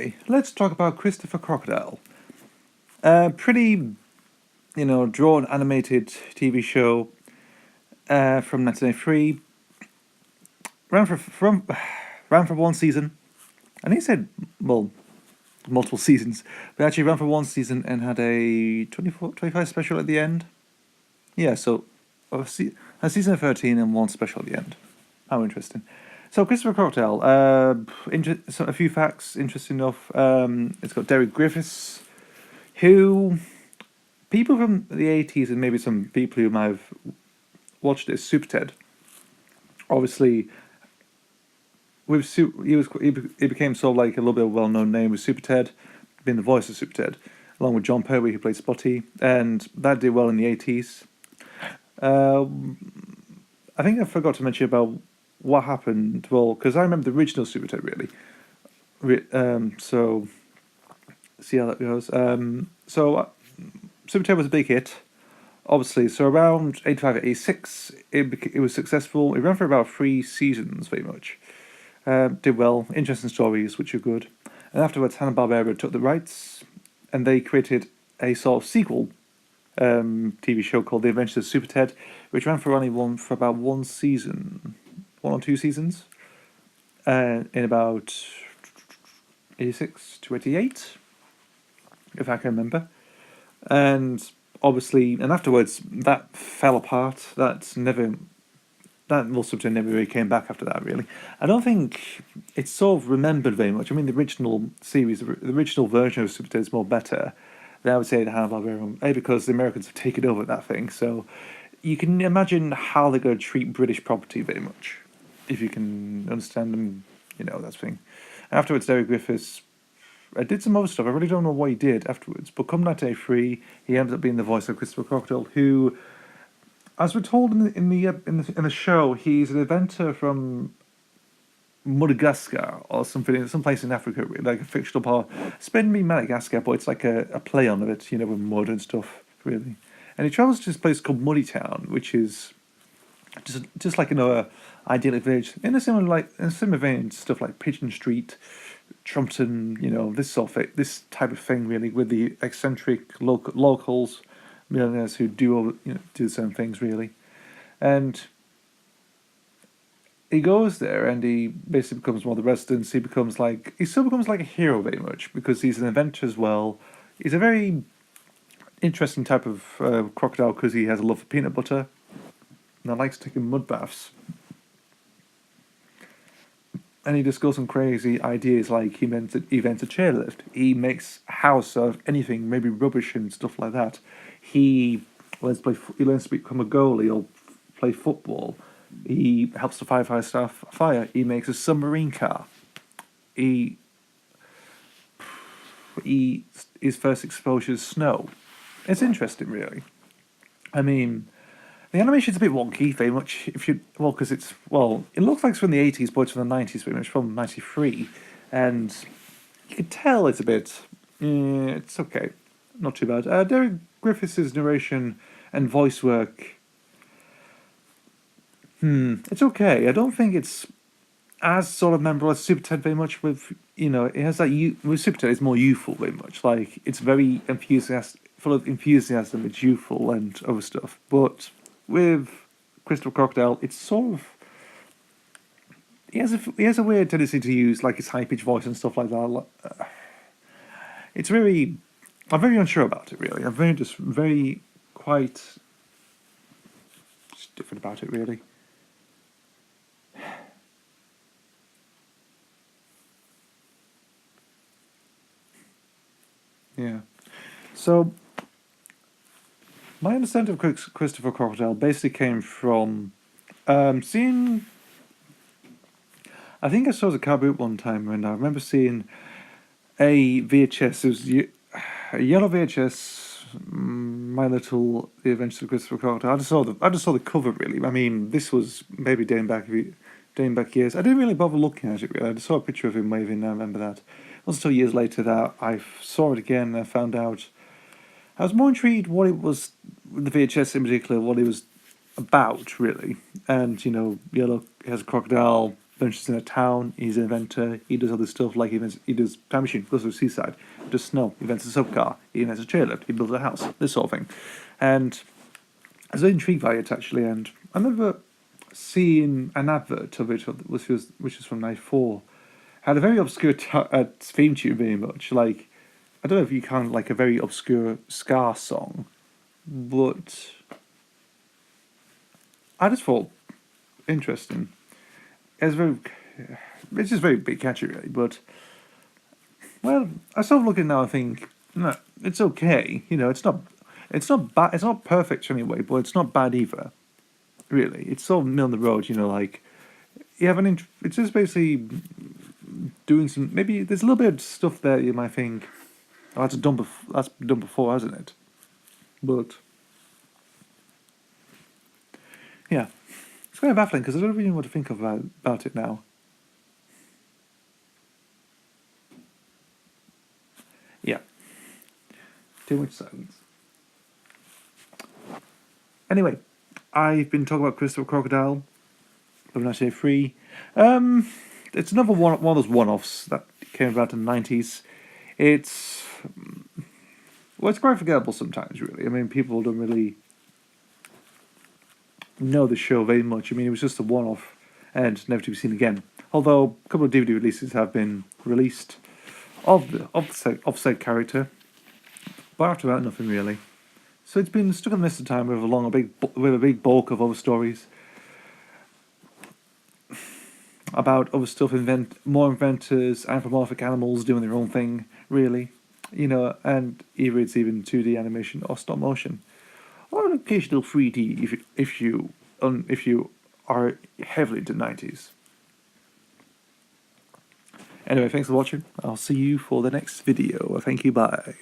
Today, let's talk about Christopher Crocodile. Pretty, drawn animated TV show from 1993. Ran ran for one season. And he said, well, multiple seasons, but actually ran for one season and had a 25 special at the end. Yeah, so a season of 13 and one special at the end. How interesting. So Christopher Crocodile, so a few facts, interesting enough. It's got Derek Griffiths, who people from the 80s and maybe some people who might have watched it, Super Ted. Obviously, he became sort of like a little bit of a well-known name with Super Ted, being the voice of Super Ted, along with John Pertwee, who played Spotty, and that did well in the 80s. I think I forgot to mention about what happened. Well, because I remember the original Super Ted really. So see how that goes. Super Ted was a big hit, obviously. So around 85, 86, it was successful. It ran for about 3 seasons, very much. Did well, interesting stories, which are good. And afterwards, Hanna-Barbera took the rights, and they created a sort of sequel TV show called The Adventures of Super Ted, which ran for about 1 season, 1 or 2 seasons, in about 86 to 88, if I can remember. And obviously, and afterwards, that fell apart. That little subject never really came back after that, really. I don't think it's sort of remembered very much. I mean, the original series, the original version of Super Ted is more better than I would say the Hanna-Barbera, because the Americans have taken over that thing. So you can imagine how they're going to treat British property very much, if you can understand them, that thing. Afterwards, Derek Griffiths did some other stuff. I really don't know what he did afterwards, but come 1983, he ended up being the voice of Christopher Crocodile, who, as we're told in the show, he's an inventor from Madagascar or something, someplace in Africa, like a fictional part. It's meant to be Madagascar, but it's like a play on it, with mud and stuff, really. And he travels to this place called Muddy Town, which is just like another idyllic village in a similar vein, stuff like Pigeon Street, Trumpton, this type of thing, really, with the eccentric locals, millionaires who do certain things, really. And he goes there and he basically becomes one of the residents. He still becomes like a hero very much, because he's an inventor as well. He's a very interesting type of crocodile, because he has a love for peanut butter and likes taking mud baths. And he just goes some crazy ideas, like he invents a chairlift. He makes a house out of anything, maybe rubbish and stuff like that. He learns to become a goalie or play football. He helps the firefighter staff fire. He makes a submarine car. His first exposure is snow. It's interesting, really. I mean, the animation's a bit wonky, very much. Because it looks like it's from the 80s, but it's from the 90s, very much, from 93, and you can tell it's a bit. It's okay, not too bad. Derek Griffiths' narration and voice work. It's okay. I don't think it's as sort of memorable as Super Ted very much. With it has that with Super Ted, it's more youthful very much. Like, it's very full of enthusiasm. It's youthful and other stuff. But with Christopher Crocodile, it's sort of he has a weird tendency to use like his high pitched voice and stuff like that. I'm very unsure about it, really. I'm very quite different about it, really. Yeah. So, my understanding of Christopher Crocodile basically came from seeing. I think I saw the car boot one time, and I remember seeing a VHS. It was a yellow VHS. My Little The Adventures of Christopher Crocodile. I just saw the cover, really. I mean, this was maybe dating back years. I didn't really bother looking at it, really. I just saw a picture of him waving. I remember that. It wasn't until years later that I saw it again and I found out. I was more intrigued what it was, the VHS in particular, what it was about, really. And, Yellow has a crocodile, ventures in a town. He's an inventor. He does other stuff like he does time machine, goes to the seaside, he does snow, he invents a subcar, he invents a chairlift, he builds a house, this sort of thing. And I was very intrigued by it actually, and I remember seeing an advert of it, which was from '94. Had a very obscure theme tune, very much like, I don't know if you count like a very obscure ska song, but I just thought interesting. It's just very big catchy, really. But well, I start looking now and think, no, it's okay. It's not bad. It's not perfect anyway, but it's not bad either. Really, it's sort of middle of the road. Like you have it's just basically doing some. Maybe there's a little bit of stuff there you might think, oh, that's done before, hasn't it? But yeah, it's kind of baffling because I don't really know what to think about it now. Yeah, too much silence. Anyway, I've been talking about Crocodile, but when I say free, it's another one of those one-offs that came about in the '90s. It's it's quite forgettable sometimes, really. I mean, people don't really know the show very much. I mean, it was just a one-off and never to be seen again. Although a couple of DVD releases have been released of said character, but after that, nothing really. So it's been stuck in the mist of time with a big bulk of other stories about other stuff, more inventors, anthropomorphic animals doing their own thing, really. And either it's even 2D animation or stop motion, or an occasional 3D if you are heavily into '90s. Anyway, thanks for watching. I'll see you for the next video. Thank you. Bye.